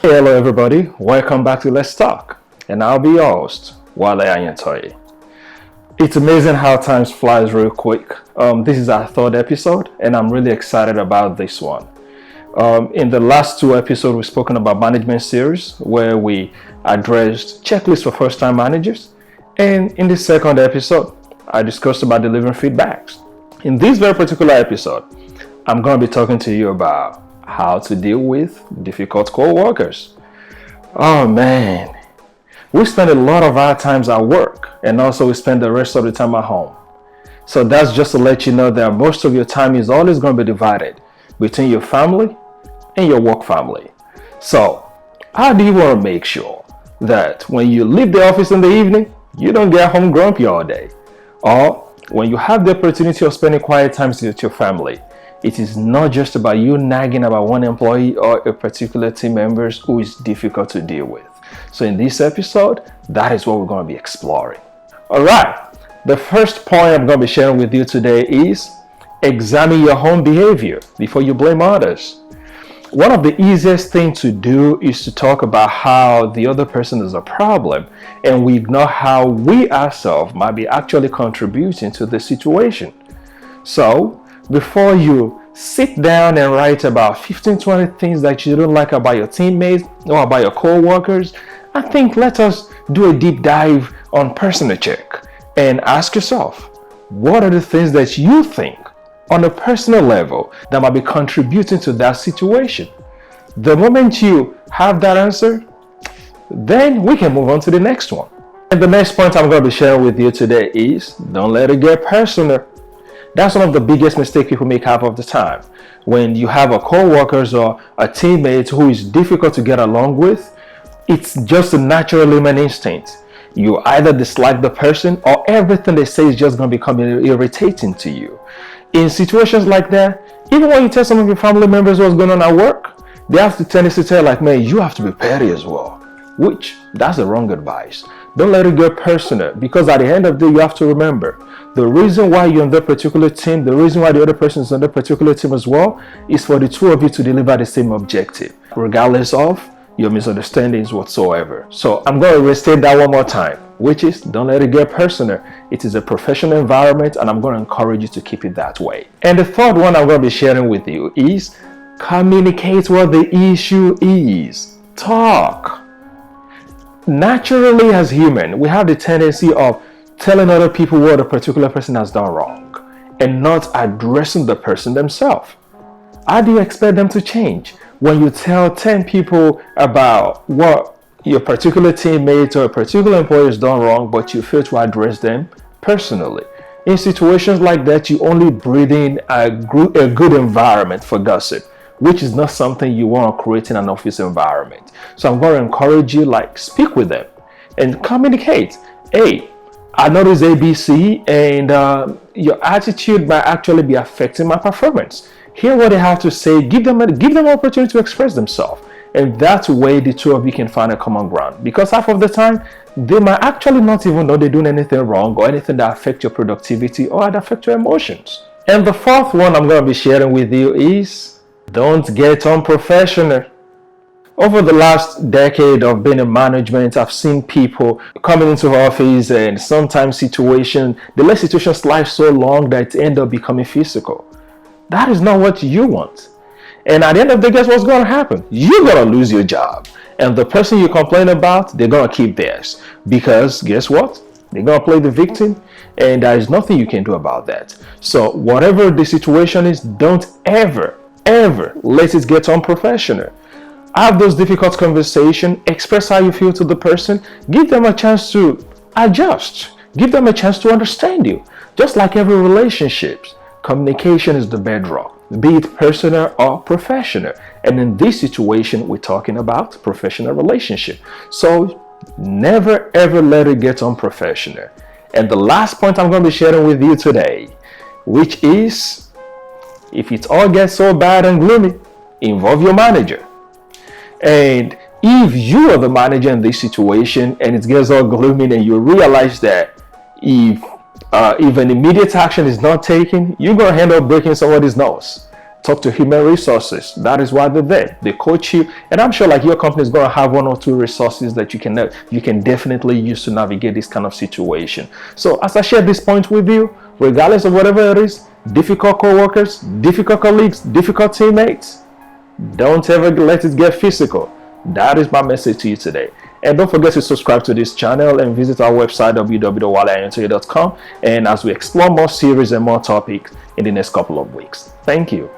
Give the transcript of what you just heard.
Hello everybody, welcome back to Let's Talk, and I'll be your host, Wale Anyantoye. It's amazing how time flies real quick. This is our third episode, and I'm really excited about this one. In the last two episodes, we've spoken about management series, where we addressed checklists for first-time managers, and in the second episode, I discussed about delivering feedbacks. In this very particular episode, I'm going to be talking to you about how to deal with difficult co-workers. Oh man, we spend a lot of our times at work, and also we spend the rest of the time at home. So that's just to let you know that most of your time is always going to be divided between your family and your work family. So how do you want to make sure that when you leave the office in the evening, you don't get home grumpy all day? Or when you have the opportunity of spending quiet time with your family, it is not just about you nagging about one employee or a particular team member who is difficult to deal with. So in this episode, that is what we're going to be exploring. All right, the first point I'm going to be sharing with you today is examine your own behavior before you blame others. One of the easiest things to do is to talk about how the other person is a problem, and we ignore how we ourselves might be actually contributing to the situation. So before you sit down and write about 15-20 things that you don't like about your teammates or about your co-workers, I think let us do a deep dive on personal check and ask yourself, what are the things that you think on a personal level that might be contributing to that situation? The moment you have that answer, then we can move on to the next one. And the next point I'm going to be sharing with you today is don't let it get personal. That's one of the biggest mistakes people make half of the time. When you have a co-worker or a teammate who is difficult to get along with, it's just a natural human instinct. You either dislike the person or everything they say is just going to become irritating to you. In situations like that, even when you tell some of your family members what's going on at work, they have the tendency to tell like, man, you have to be petty as well, which that's the wrong advice. Don't let it get personal, because at the end of the day, you have to remember the reason why you're on that particular team, the reason why the other person is on that particular team as well, is for the two of you to deliver the same objective, regardless of your misunderstandings whatsoever. So I'm going to restate that one more time, which is don't let it get personal. It is a professional environment, and I'm going to encourage you to keep it that way. And the third one I'm going to be sharing with you is communicate what the issue is. Talk. Naturally, as human, we have the tendency of telling other people what a particular person has done wrong and not addressing the person themselves. How do you expect them to change when you tell 10 people about what your particular teammate or a particular employee has done wrong, but you fail to address them personally? In situations like that, you only breathe in a good environment for gossip, which is not something you want to create in an office environment. So I'm going to encourage you, speak with them and communicate. Hey, I notice ABC, and your attitude might actually be affecting my performance. Hear what they have to say. Give them an opportunity to express themselves, and that way the two of you can find a common ground. Because half of the time, they might actually not even know they're doing anything wrong or anything that affects your productivity or that affects your emotions. And the fourth one I'm going to be sharing with you is don't get unprofessional. Over the last decade of being in management, I've seen people coming into office, and sometimes they let situations slide so long that it ends up becoming physical. That is not what you want. And at the end of the day, guess what's going to happen? You're going to lose your job. And the person you complain about, they're going to keep theirs. Because guess what? They're going to play the victim, and there is nothing you can do about that. So whatever the situation is, don't ever let it get unprofessional. Have those difficult conversations, express how you feel to the person, give them a chance to adjust, give them a chance to understand you. Just like every relationship, communication is the bedrock, be it personal or professional. And in this situation, we're talking about professional relationship. So never ever let it get unprofessional. And the last point I'm going to be sharing with you today, which is, if it all gets so bad and gloomy, involve your manager. And if you are the manager in this situation and it gets all gloomy and you realize that if an immediate action is not taken, you're going to end up breaking somebody's nose. Talk to human resources. That is why they're there. They coach you, and I'm sure like your company is going to have 1 or 2 resources that you can definitely use to navigate this kind of situation. So as I share this point with you, regardless of whatever it is, difficult co-workers, difficult colleagues, difficult teammates, don't ever let it get physical. That is my message to you today. And don't forget to subscribe to this channel and visit our website www.waleanyantoye.com, and as we explore more series and more topics in the next couple of weeks. Thank you.